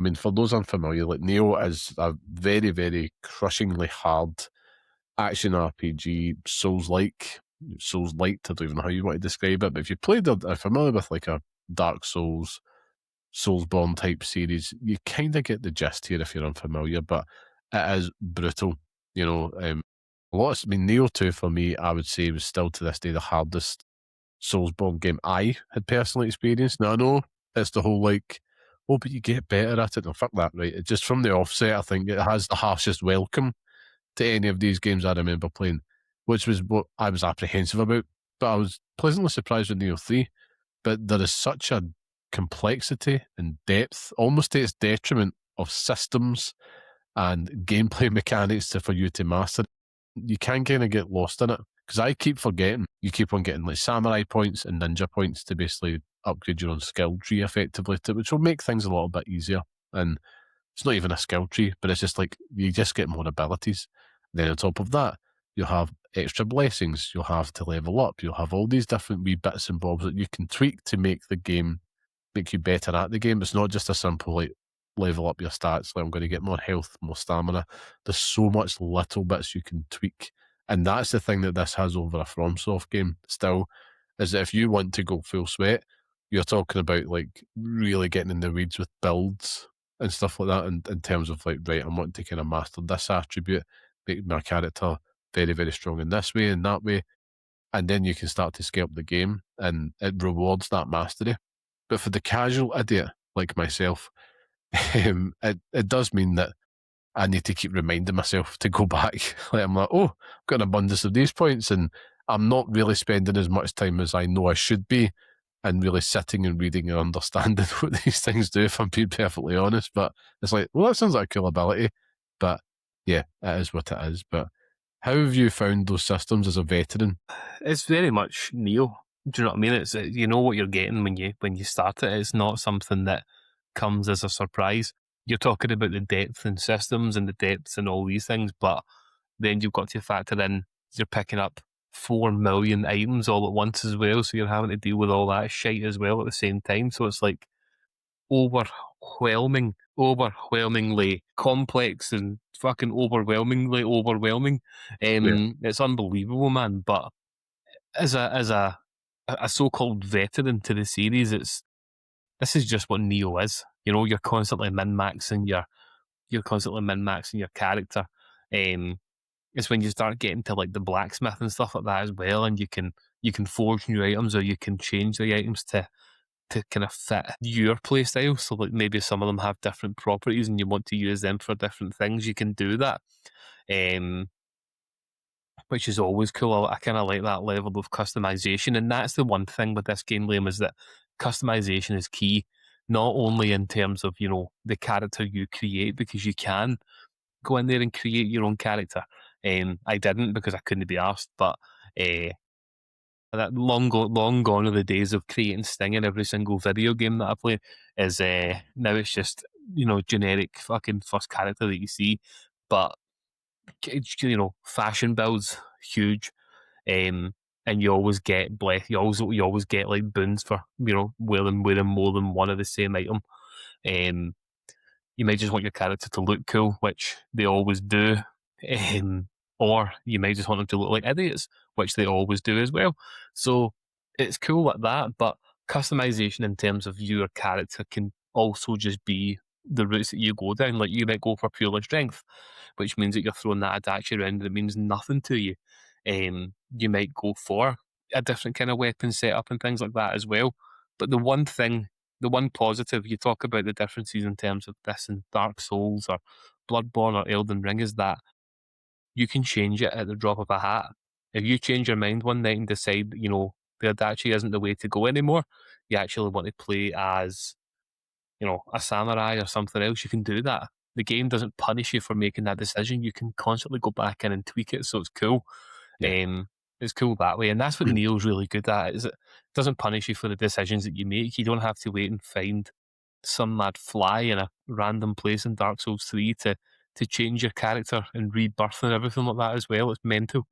I mean, for those unfamiliar, like Nioh is a very, very crushingly hard action RPG, Souls-like. Souls-like, I don't even know how you want to describe it, but if you played are familiar with like a Dark Souls, Soulsborne type series, you kind of get the gist here if you're unfamiliar, but it is brutal. You know, I mean, Nioh 2 for me, I would say, was still to this day the hardest Soulsborne game I had personally experienced. Now, I know it's the whole like, oh, but you get better at it. No, fuck that, right? It just from the offset, I think it has the harshest welcome to any of these games I remember playing, which was what I was apprehensive about. But I was pleasantly surprised with Nioh 3. But there is such a complexity and depth, almost to its detriment, of systems and gameplay mechanics for you to master. You can kind of get lost in it. Because I keep forgetting, you keep on getting like samurai points and ninja points to basically upgrade your own skill tree effectively, which will make things a little bit easier. And it's not even a skill tree, but it's just like you just get more abilities. Then on top of that, you'll have extra blessings. You'll have to level up. You'll have all these different wee bits and bobs that you can tweak to make the game, make you better at the game. It's not just a simple like level up your stats. Like I'm going to get more health, more stamina. There's so much little bits you can tweak, and that's the thing that this has over a FromSoft game. Still, is that if you want to go full sweat, you're talking about like really getting in the weeds with builds and stuff like that in terms of like, right, I'm wanting to kind of master this attribute, make my character very, very strong in this way and that way. And then you can start to scale up the game and it rewards that mastery. But for the casual idiot like myself, it does mean that I need to keep reminding myself to go back. Like I'm like, oh, I've got an abundance of these points and I'm not really spending as much time as I know I should be and really sitting and reading and understanding what these things do, if I'm being perfectly honest. But it's like, well, that sounds like a cool ability. But yeah, it is what it is. But how have you found those systems as a veteran? It's very much Neo. Do you know what I mean? It's you know what you're getting when you start it. It's not something that comes as a surprise. You're talking about the depth in systems and the depths and all these things, but then you've got to factor in you're picking up 4 million items all at once as well, so you're having to deal with all that shit as well at the same time. So it's like overwhelmingly complex and fucking overwhelmingly overwhelming. Yeah, It's unbelievable, man. But as a so-called veteran to the series, this is just what Neo is. You know, you're constantly min maxing your character. It's when you start getting to like the blacksmith and stuff like that as well, and you can forge new items or you can change the items to kind of fit your playstyle. So like maybe some of them have different properties and you want to use them for different things. You can do that. Um, which is always cool. I kind of like that level of customization, and that's the one thing with this game, Liam, is that customization is key. Not only in terms of the character you create, because you can go in there and create your own character. I didn't because I couldn't be asked, but that long gone are the days of creating Sting in every single video game that I play. Is now it's just generic fucking first character that you see, but fashion builds huge, and you always get you always get like boons for wearing more than one of the same item. Um, you might just want your character to look cool, which they always do, or you might just want them to look like idiots, which they always do as well. So it's cool like that, but customization in terms of your character can also just be the routes that you go down. Like you might go for purely strength, which means that you're throwing that adachi around and it means nothing to you. You might go for a different kind of weapon setup and things like that as well. But the one positive, you talk about the differences in terms of this and Dark Souls or Bloodborne or Elden Ring, is that you can change it at the drop of a hat. If you change your mind one night and decide, the Adachi isn't the way to go anymore, you actually want to play as, a samurai or something else, you can do that. The game doesn't punish you for making that decision. You can constantly go back in and tweak it, so it's cool. yeah. It's cool that way, and that's what Neil's really good at. Is it doesn't punish you for the decisions that you make. You don't have to wait and find some mad fly in a random place in Dark Souls 3 to change your character and rebirth and everything like that as well. It's mental.